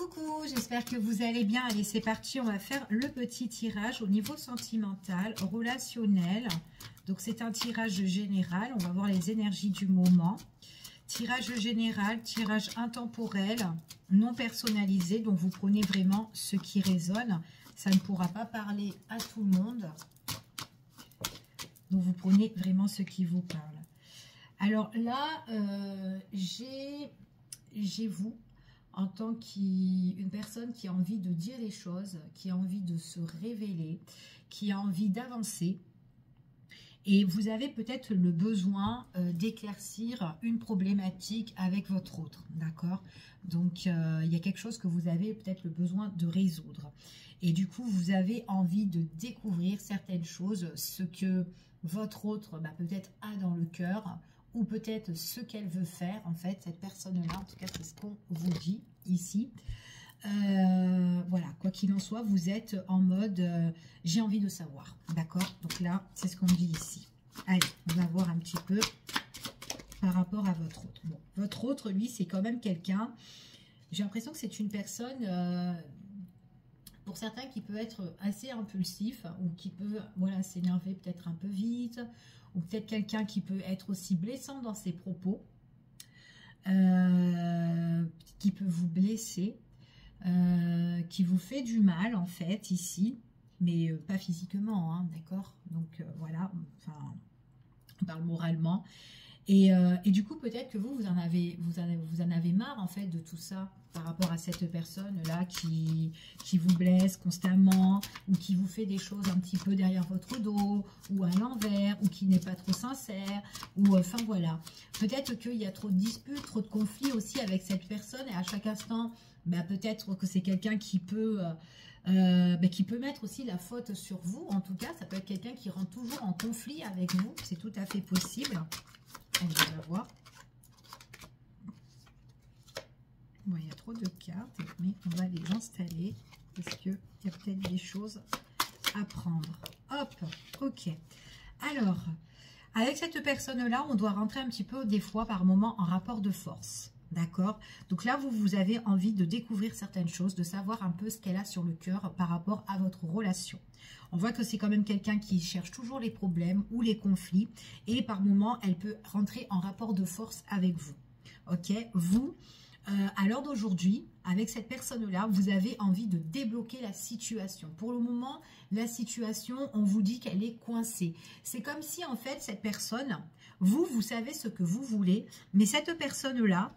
Coucou, j'espère que vous allez bien. Allez, c'est parti, on va faire le petit tirage au niveau sentimental, relationnel. Donc, c'est un tirage général. On va voir les énergies du moment. Tirage général, tirage intemporel, non personnalisé. Donc, vous prenez vraiment ce qui résonne. Ça ne pourra pas parler à tout le monde. Donc, vous prenez vraiment ce qui vous parle. Alors là, j'ai vous, en tant qu'une personne qui a envie de dire les choses, qui a envie de se révéler, qui a envie d'avancer. Et vous avez peut-être le besoin d'éclaircir une problématique avec votre autre, d'accord? Donc, il y a quelque chose que vous avez peut-être le besoin de résoudre. Et du coup, vous avez envie de découvrir certaines choses, ce que votre autre peut-être a dans le cœur, ou peut-être ce qu'elle veut faire, en fait, cette personne-là, en tout cas, c'est ce qu'on vous dit ici. Voilà, quoi qu'il en soit, vous êtes en mode j'ai envie de savoir, d'accord? Donc là, c'est ce qu'on dit ici. Allez, on va voir un petit peu par rapport à votre autre. Bon, votre autre, lui, c'est quand même quelqu'un, j'ai l'impression que c'est une personne, pour certains, qui peut être assez impulsif, ou qui peut, voilà, s'énerver peut-être un peu vite, ou peut-être quelqu'un qui peut être aussi blessant dans ses propos, qui peut vous blesser, qui vous fait du mal en fait ici, mais pas physiquement, hein, d'accord? Donc voilà, enfin, on parle moralement. Et du coup, peut-être que vous en avez marre en fait de tout ça par rapport à cette personne-là qui vous blesse constamment, ou qui vous fait des choses un petit peu derrière votre dos, ou à l'envers, ou qui n'est pas trop sincère, ou enfin voilà. Peut-être qu'il y a trop de disputes, trop de conflits aussi avec cette personne, et à chaque instant, peut-être que c'est quelqu'un qui peut mettre aussi la faute sur vous. En tout cas, ça peut être quelqu'un qui rentre toujours en conflit avec vous, c'est tout à fait possible. On va voir. Bon, il y a trop de cartes, mais on va les installer parce qu'il y a peut-être des choses à prendre. Hop, ok. Alors, avec cette personne-là, on doit rentrer un petit peu des fois par moment en rapport de force. D'accord? Donc là, vous avez envie de découvrir certaines choses, de savoir un peu ce qu'elle a sur le cœur par rapport à votre relation. On voit que c'est quand même quelqu'un qui cherche toujours les problèmes ou les conflits, et par moment, elle peut rentrer en rapport de force avec vous. Ok? Vous, à l'heure d'aujourd'hui, avec cette personne-là, vous avez envie de débloquer la situation. Pour le moment, la situation, on vous dit qu'elle est coincée. C'est comme si, en fait, cette personne, vous savez ce que vous voulez, mais cette personne-là,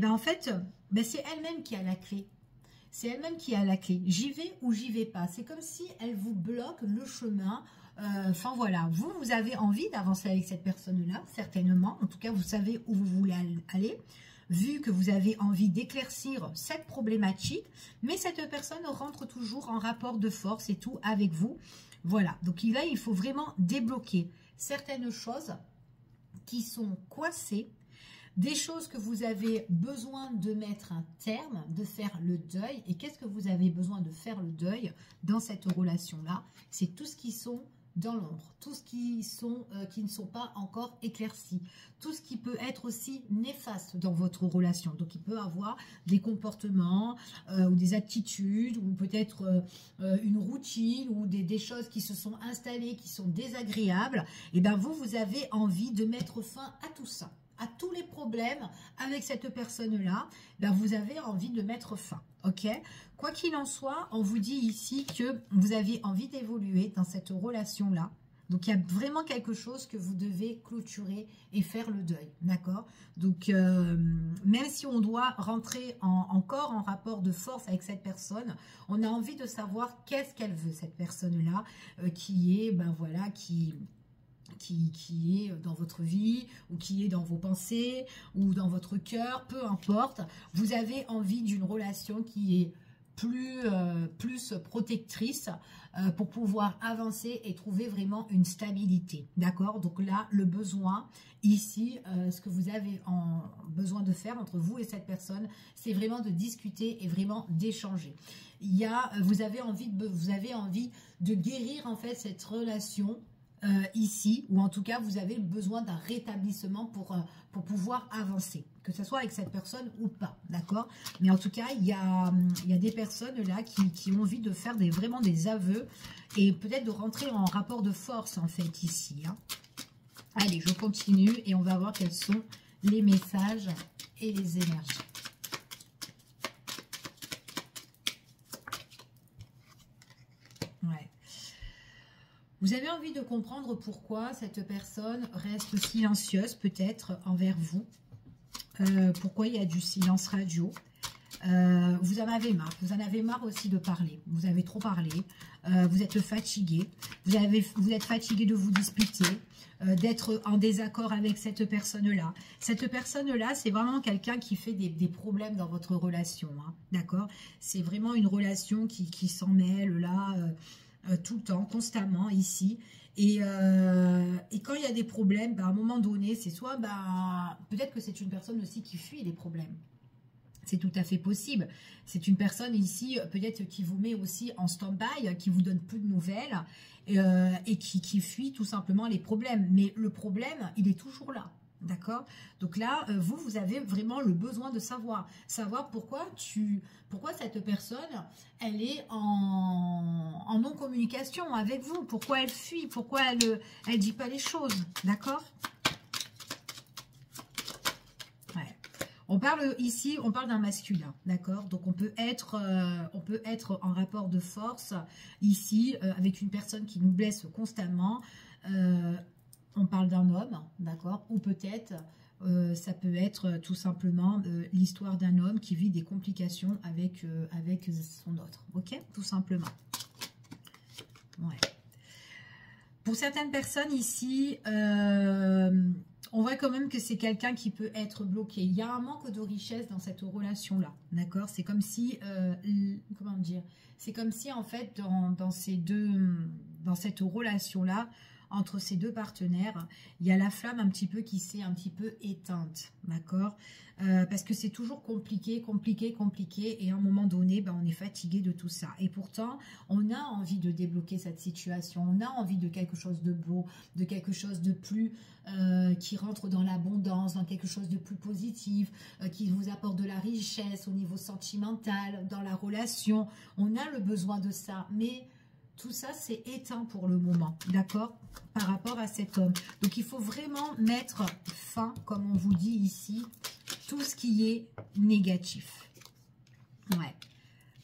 en fait, c'est elle-même qui a la clé. C'est elle-même qui a la clé. J'y vais ou j'y vais pas. C'est comme si elle vous bloque le chemin. Enfin voilà, vous avez envie d'avancer avec cette personne-là, certainement. En tout cas, vous savez où vous voulez aller, vu que vous avez envie d'éclaircir cette problématique. Mais cette personne rentre toujours en rapport de force et tout avec vous. Voilà, donc là, il faut vraiment débloquer certaines choses qui sont coincées. Des choses que vous avez besoin de mettre un terme, de faire le deuil. Et qu'est-ce que vous avez besoin de faire le deuil dans cette relation-là? C'est tout ce qui sont dans l'ombre, tout ce qui ne sont pas encore éclaircis, tout ce qui peut être aussi néfaste dans votre relation. Donc, il peut avoir des comportements ou des attitudes, ou peut-être une routine, ou des choses qui se sont installées, qui sont désagréables. Et bien, vous avez envie de mettre fin à tout ça, à tous les problèmes avec cette personne-là, vous avez envie de mettre fin, ok? Quoi qu'il en soit, on vous dit ici que vous avez envie d'évoluer dans cette relation-là. Donc, il y a vraiment quelque chose que vous devez clôturer et faire le deuil, d'accord? Donc, même si on doit rentrer encore en rapport de force avec cette personne, on a envie de savoir qu'est-ce qu'elle veut, cette personne-là, qui est, voilà, qui est dans votre vie, ou qui est dans vos pensées, ou dans votre cœur, peu importe. Vous avez envie d'une relation qui est plus protectrice pour pouvoir avancer et trouver vraiment une stabilité. D'accord? Donc là, le besoin ici, ce que vous avez besoin de faire entre vous et cette personne, c'est vraiment de discuter et vraiment d'échanger. Vous avez envie de guérir en fait cette relation ici, ou en tout cas vous avez besoin d'un rétablissement pour pouvoir avancer, que ce soit avec cette personne ou pas, d'accord? Mais en tout cas, il y a des personnes là qui ont envie de faire vraiment des aveux et peut-être de rentrer en rapport de force en fait ici. Hein. Allez, je continue et on va voir quels sont les messages et les énergies. Ouais. Vous avez envie de comprendre pourquoi cette personne reste silencieuse peut-être envers vous. Pourquoi il y a du silence radio. Vous en avez marre aussi de parler. Vous avez trop parlé. Vous êtes fatigué. Vous êtes fatigué de vous disputer, d'être en désaccord avec cette personne-là. Cette personne-là, c'est vraiment quelqu'un qui fait des problèmes dans votre relation. Hein, d'accord? C'est vraiment une relation qui s'en mêle là tout le temps, constamment ici. Et quand il y a des problèmes, bah, à un moment donné, c'est soit peut-être que c'est une personne aussi qui fuit les problèmes. C'est tout à fait possible. C'est une personne ici, peut-être qui vous met aussi en stand-by, qui vous donne peu de nouvelles et qui fuit tout simplement les problèmes. Mais le problème, il est toujours là. D'accord? Donc là, vous avez vraiment le besoin de savoir pourquoi cette personne, elle est en non-communication avec vous. Pourquoi elle fuit? Pourquoi elle dit pas les choses? D'accord? On parle ici, on parle d'un masculin, d'accord? Donc on peut être en rapport de force ici avec une personne qui nous blesse constamment. On parle d'un homme, d'accord? Ou peut-être ça peut être tout simplement l'histoire d'un homme qui vit des complications avec son autre, ok? Tout simplement. Ouais. Pour certaines personnes ici, on voit quand même que c'est quelqu'un qui peut être bloqué. Il y a un manque de richesse dans cette relation-là, d'accord? C'est comme si, comment dire? C'est comme si en fait dans cette relation-là, entre ces deux partenaires, il y a la flamme un petit peu qui s'est un petit peu éteinte, d'accord? Parce que c'est toujours compliqué, et à un moment donné, on est fatigué de tout ça. Et pourtant, on a envie de débloquer cette situation, on a envie de quelque chose de beau, de quelque chose de plus qui rentre dans l'abondance, dans quelque chose de plus positif, qui vous apporte de la richesse au niveau sentimental, dans la relation. On a le besoin de ça, mais tout ça, c'est éteint pour le moment, d'accord? Par rapport à cet homme. Donc, il faut vraiment mettre fin, comme on vous dit ici, tout ce qui est négatif. Ouais.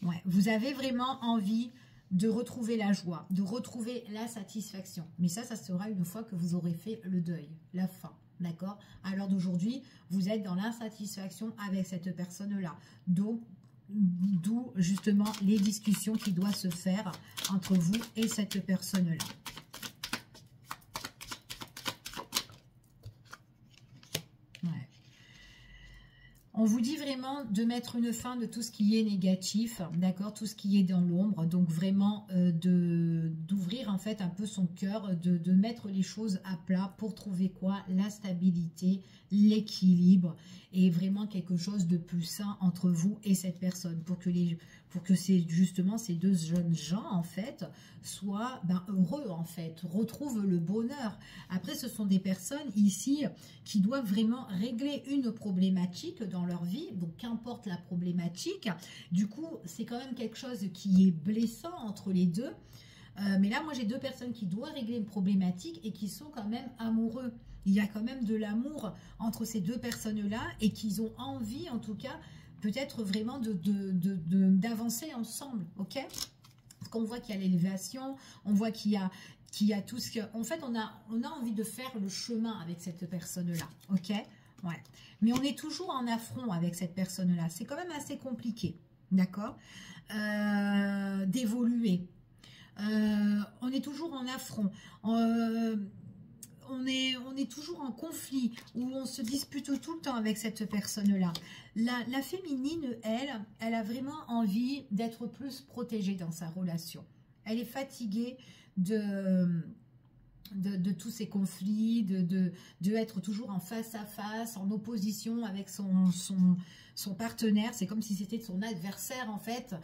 Ouais. Vous avez vraiment envie de retrouver la joie, de retrouver la satisfaction. Mais ça sera une fois que vous aurez fait le deuil, la fin, d'accord? À l'heure d'aujourd'hui, vous êtes dans l'insatisfaction avec cette personne-là. Donc, d'où justement les discussions qui doivent se faire entre vous et cette personne-là. Ouais. On vous dit vraiment de mettre une fin de tout ce qui est négatif, d'accord, tout ce qui est dans l'ombre, donc vraiment d'ouvrir en fait un peu son cœur, de mettre les choses à plat pour trouver quoi? La stabilité, l'équilibre et vraiment quelque chose de plus sain entre vous et cette personne pour que justement ces deux jeunes gens en fait soient heureux en fait, retrouvent le bonheur. Après ce sont des personnes ici qui doivent vraiment régler une problématique dans leur vie, donc qu'importe la problématique, du coup c'est quand même quelque chose qui est blessant entre les deux, mais là moi j'ai deux personnes qui doivent régler une problématique et qui sont quand même amoureux. Il y a quand même de l'amour entre ces deux personnes-là et qu'ils ont envie, en tout cas, peut-être vraiment d'avancer ensemble, ok? Parce qu'on voit qu'il y a l'élévation, on voit qu'il y a tout ce que... En fait, on a envie de faire le chemin avec cette personne-là, ok? Ouais. Mais on est toujours en affront avec cette personne-là. C'est quand même assez compliqué, d'accord? D'évoluer. On est toujours en affront. On est toujours en conflit, où on se dispute tout le temps avec cette personne-là. La féminine, elle a vraiment envie d'être plus protégée dans sa relation. Elle est fatiguée de de tous ces conflits, de être toujours en face à face, en opposition avec son partenaire. C'est comme si c'était son adversaire en fait,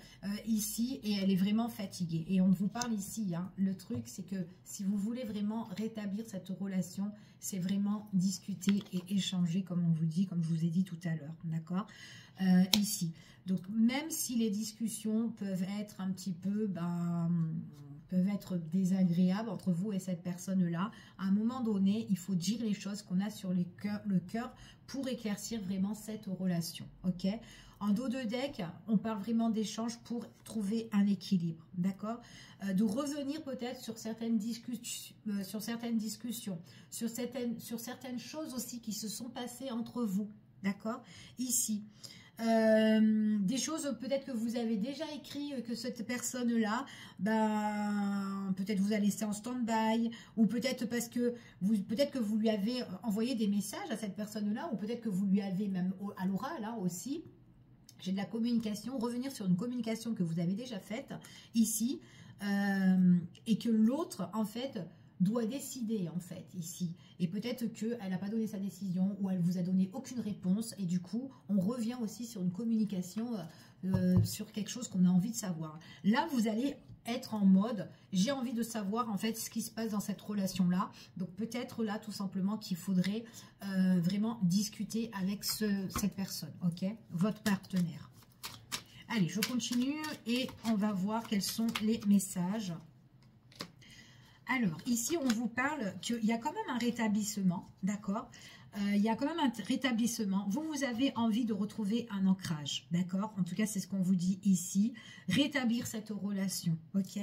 ici, et elle est vraiment fatiguée. Et on vous parle ici, hein, le truc c'est que si vous voulez vraiment rétablir cette relation, c'est vraiment discuter et échanger comme on vous dit, comme je vous ai dit tout à l'heure, d'accord, ici. Donc même si les discussions peuvent être un petit peu, peuvent être désagréables entre vous et cette personne-là, à un moment donné, il faut dire les choses qu'on a sur le cœur pour éclaircir vraiment cette relation, ok? En dos de deck, on parle vraiment d'échange pour trouver un équilibre, d'accord? De revenir peut-être sur certaines discussions, sur certaines choses aussi qui se sont passées entre vous, d'accord? Ici. Des choses peut-être que vous avez déjà écrit, que cette personne-là, peut-être vous a laissé en stand-by, ou peut-être parce que vous lui avez envoyé des messages à cette personne-là, ou peut-être que vous lui avez même à l'oral hein, aussi. J'ai de la communication, revenir sur une communication que vous avez déjà faite ici, et que l'autre en fait doit décider en fait ici, et peut-être qu'elle n'a pas donné sa décision ou elle vous a donné aucune réponse, et du coup on revient aussi sur une communication sur quelque chose qu'on a envie de savoir. Là vous allez être en mode j'ai envie de savoir en fait ce qui se passe dans cette relation là, donc peut-être là tout simplement qu'il faudrait vraiment discuter avec cette personne, ok, votre partenaire. Allez, je continue et on va voir quels sont les messages. Alors, ici, on vous parle qu'il y a quand même un rétablissement, d'accord? Il y a quand même un rétablissement. Vous avez envie de retrouver un ancrage, d'accord? En tout cas, c'est ce qu'on vous dit ici. Rétablir cette relation, ok?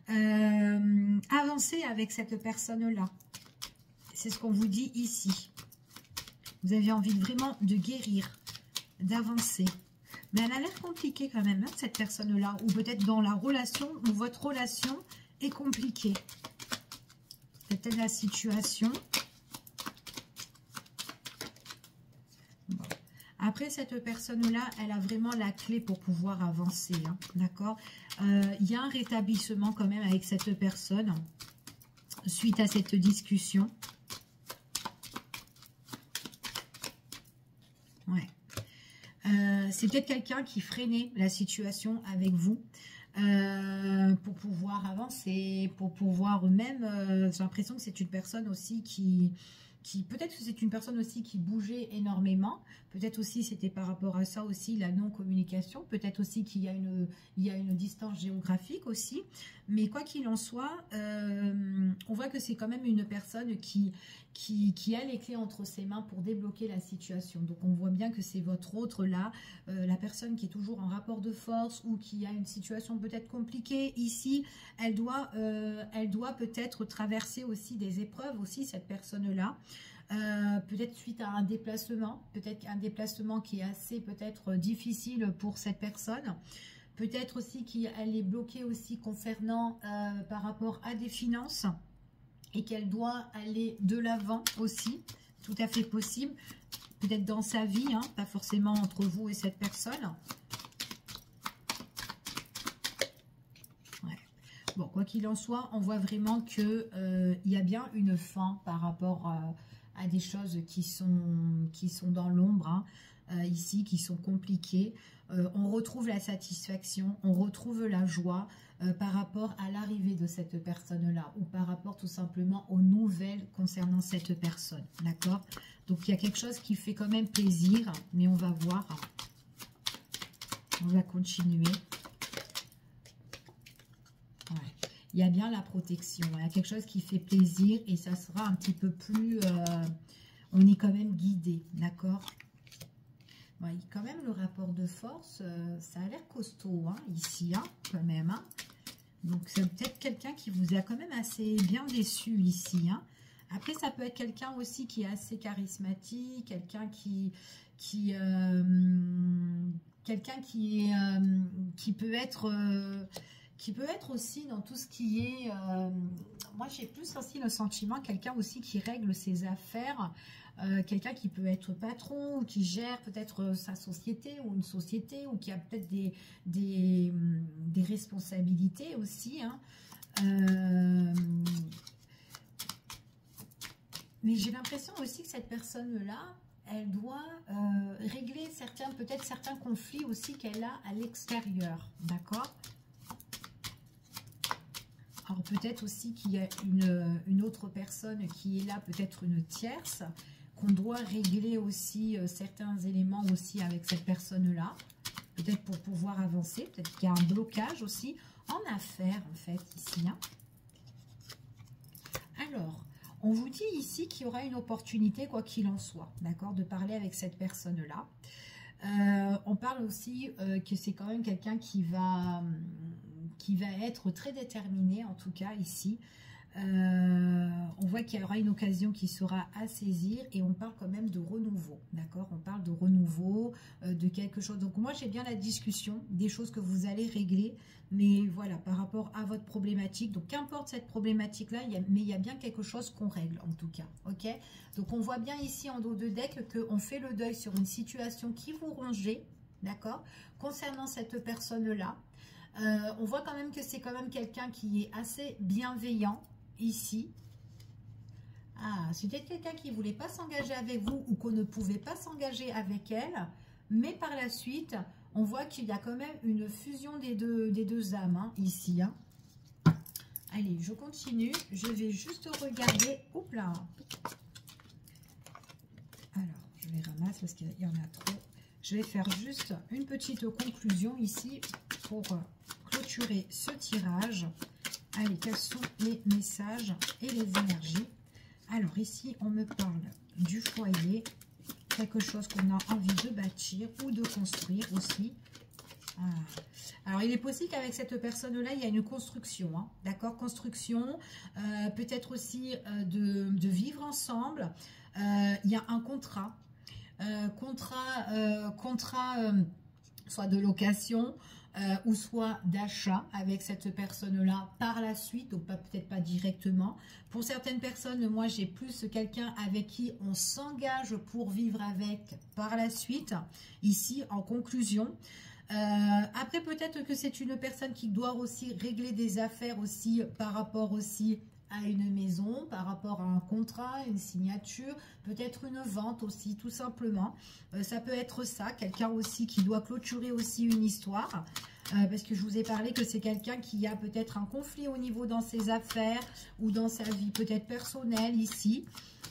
Avancer avec cette personne-là. C'est ce qu'on vous dit ici. Vous avez envie vraiment de guérir, d'avancer. Mais elle a l'air compliquée quand même, hein, cette personne-là. Ou peut-être dans la relation, ou votre relation est compliquée. Peut-être la situation. Bon. Après, cette personne-là, elle a vraiment la clé pour pouvoir avancer. Hein, d'accord? Il y a un rétablissement quand même avec cette personne suite à cette discussion. Ouais. C'est peut-être quelqu'un qui freinait la situation avec vous. Pour pouvoir avancer, pour pouvoir même, j'ai l'impression que c'est une personne aussi qui peut-être que c'est une personne aussi qui bougeait énormément, peut-être aussi c'était par rapport à ça aussi la non-communication, peut-être aussi qu'il y a une distance géographique aussi, mais quoi qu'il en soit, on voit que c'est quand même une personne qui a les clés entre ses mains pour débloquer la situation. Donc on voit bien que c'est votre autre là, la personne qui est toujours en rapport de force ou qui a une situation peut-être compliquée ici, elle doit peut-être traverser aussi des épreuves aussi, cette personne là, peut-être suite à un déplacement, peut-être un déplacement qui est assez peut-être difficile pour cette personne. Peut-être aussi qu'elle est bloquée aussi concernant par rapport à des finances et qu'elle doit aller de l'avant aussi, tout à fait possible, peut-être dans sa vie, hein, pas forcément entre vous et cette personne. Ouais. Bon, quoi qu'il en soit, on voit vraiment que il y a bien une fin par rapport à des choses qui sont dans l'ombre, hein, ici, qui sont compliquées. On retrouve la satisfaction, on retrouve la joie par rapport à l'arrivée de cette personne-là ou par rapport tout simplement aux nouvelles concernant cette personne, d'accord? Donc, il y a quelque chose qui fait quand même plaisir, mais on va voir. On va continuer. Ouais. Il y a bien la protection, il y a quelque chose qui fait plaisir et ça sera un petit peu plus... on est quand même guidé, d'accord? Ouais, quand même, le rapport de force, ça a l'air costaud, hein, ici, hein, quand même. Hein. Donc, c'est peut-être quelqu'un qui vous a quand même assez bien déçu ici. Hein. Après, ça peut être quelqu'un aussi qui est assez charismatique, quelqu'un qui peut être aussi dans tout ce qui est... moi, j'ai plus aussi le sentiment, quelqu'un aussi qui règle ses affaires, quelqu'un qui peut être patron ou qui gère peut-être sa société ou une société ou qui a peut-être des responsabilités aussi. Hein. Mais j'ai l'impression aussi que cette personne-là, elle doit régler peut-être certains conflits aussi qu'elle a à l'extérieur. D'accord? Alors peut-être aussi qu'il y a une autre personne qui est là, peut-être une tierce, qu'on doit régler aussi certains éléments aussi avec cette personne-là. Peut-être pour pouvoir avancer. Peut-être qu'il y a un blocage aussi en affaires, en fait, ici. Hein. Alors, on vous dit ici qu'il y aura une opportunité, quoi qu'il en soit, d'accord, de parler avec cette personne-là. On parle aussi que c'est quand même quelqu'un qui va être très déterminé, en tout cas ici. On voit qu'il y aura une occasion qui sera à saisir et on parle quand même de renouveau, d'accord? On parle de renouveau, de quelque chose. Donc moi j'ai bien la discussion, des choses que vous allez régler, mais voilà, par rapport à votre problématique. Donc qu'importe cette problématique-là, mais il y a bien quelque chose qu'on règle en tout cas, ok? Donc on voit bien ici en dos de deck qu'on fait le deuil sur une situation qui vous rongeait, d'accord? Concernant cette personne-là, on voit quand même que c'est quand même quelqu'un qui est assez bienveillant ici. Ah, c'était quelqu'un qui ne voulait pas s'engager avec vous ou qu'on ne pouvait pas s'engager avec elle. Mais par la suite, on voit qu'il y a quand même une fusion des deux âmes hein, ici. Hein. Allez, je continue. Je vais juste regarder. Oups là. Alors, je les ramasse parce qu'il y en a trop. Je vais faire juste une petite conclusion ici pour clôturer ce tirage. Allez, quels sont les messages et les énergies? Alors ici, on me parle du foyer, quelque chose qu'on a envie de bâtir ou de construire aussi. Ah. Alors, il est possible qu'avec cette personne-là, il y a une construction, hein, d'accord? Construction, peut-être aussi de vivre ensemble. Il y a un contrat, soit de location, ou soit d'achat avec cette personne-là par la suite, donc peut-être pas directement. Pour certaines personnes, moi j'ai plus quelqu'un avec qui on s'engage pour vivre avec par la suite, ici en conclusion. Après peut-être que c'est une personne qui doit aussi régler des affaires aussi par rapport aussi à une maison, par rapport à un contrat, une signature, peut-être une vente aussi, tout simplement. Ça peut être ça, quelqu'un aussi qui doit clôturer aussi une histoire, parce que je vous ai parlé que c'est quelqu'un qui a peut-être un conflit au niveau dans ses affaires ou dans sa vie peut-être personnelle ici.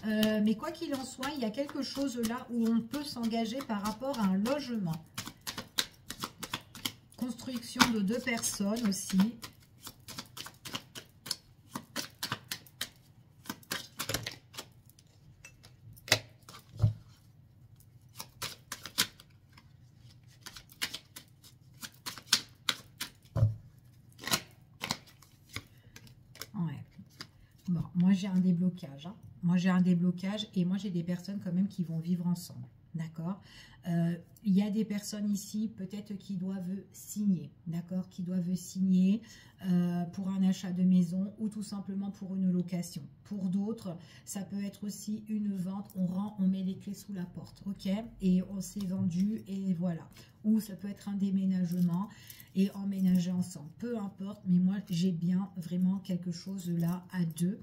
Mais quoi qu'il en soit, il y a quelque chose là où on peut s'engager par rapport à un logement. Construction de 2 personnes aussi. Bon, moi j'ai un déblocage. Hein. Moi j'ai un déblocage et moi j'ai des personnes quand même qui vont vivre ensemble. D'accord? Il y a des personnes ici peut-être qui doivent signer. D'accord? Qui doivent signer pour un achat de maison ou tout simplement pour une location. Pour d'autres, ça peut être aussi une vente. On met les clés sous la porte. Ok? Et on s'est vendu et voilà. Ou ça peut être un déménagement et emménager ensemble. Peu importe, mais moi j'ai bien vraiment quelque chose là à deux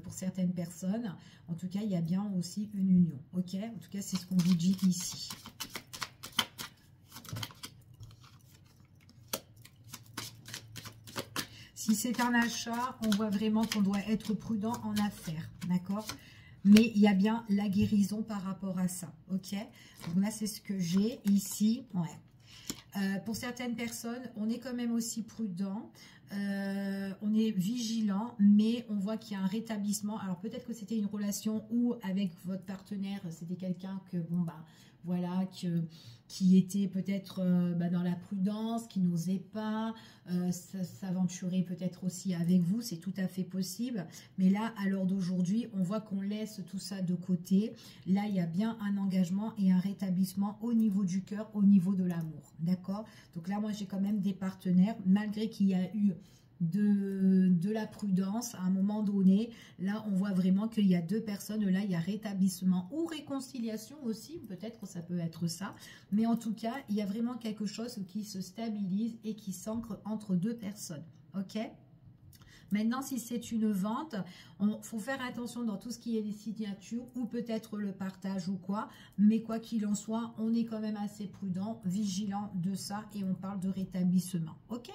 pour certaines personnes. En tout cas, il y a bien aussi une union. Ok? En tout cas, c'est ce qu'on vous dit ici. Si c'est un achat, on voit vraiment qu'on doit être prudent en affaires. D'accord? Mais il y a bien la guérison par rapport à ça. Ok? Donc là, c'est ce que j'ai ici. Ouais. Pour certaines personnes, on est quand même aussi prudent, on est vigilant, mais on voit qu'il y a un rétablissement. Alors peut-être que c'était une relation où avec votre partenaire, c'était quelqu'un que, bon bah, voilà, qui était peut-être dans la prudence, qui n'osait pas s'aventurer peut-être aussi avec vous, c'est tout à fait possible. Mais là, à l'heure d'aujourd'hui, on voit qu'on laisse tout ça de côté. Là, il y a bien un engagement et un rétablissement au niveau du cœur, au niveau de l'amour. D'accord? Donc là, moi, j'ai quand même des partenaires, malgré qu'il y a eu de la prudence à un moment donné. Là, on voit vraiment qu'il y a 2 personnes. Là, il y a rétablissement ou réconciliation aussi. Peut-être que ça peut être ça. Mais en tout cas, il y a vraiment quelque chose qui se stabilise et qui s'ancre entre 2 personnes. Ok? Maintenant, si c'est une vente, il faut faire attention dans tout ce qui est les signatures ou peut-être le partage ou quoi. Mais quoi qu'il en soit, on est quand même assez prudent, vigilant de ça et on parle de rétablissement. Ok?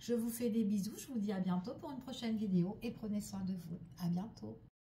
Je vous fais des bisous, je vous dis à bientôt pour une prochaine vidéo et prenez soin de vous. À bientôt.